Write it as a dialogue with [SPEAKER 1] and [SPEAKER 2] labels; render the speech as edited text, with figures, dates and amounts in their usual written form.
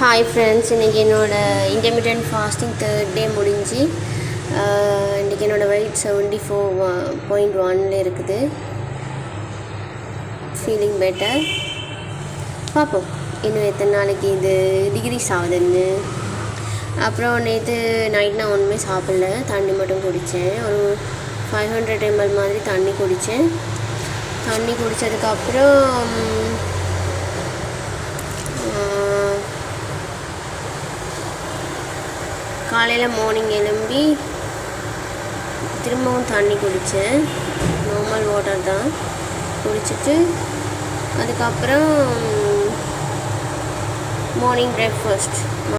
[SPEAKER 1] Hi friends, இன்றைக்கி என்னோடய intermittent fasting 3rd டே முடிஞ்சு இன்றைக்கி என்னோடய வெயிட் 74.1 இருக்குது. Feeling better. பார்ப்போம் இன்னும் எத்தனை நாளைக்கு இது டிகிரிஸ் ஆகுதுன்னு. அப்புறம் நேற்று நைட் நான் ஒன்றுமே சாப்பிடல, தண்ணி மட்டும் குடித்தேன். ஒரு 500 ml மாதிரி தண்ணி குடித்தேன். தண்ணி குடித்ததுக்கப்புறம் காலையில் மார்னிங் எழும்பி திரும்பவும் தண்ணி குடித்தேன். நார்மல் வாட்டர் தான் குடிச்சிட்டு அதுக்கப்புறம் மார்னிங் பிரேக்ஃபாஸ்ட்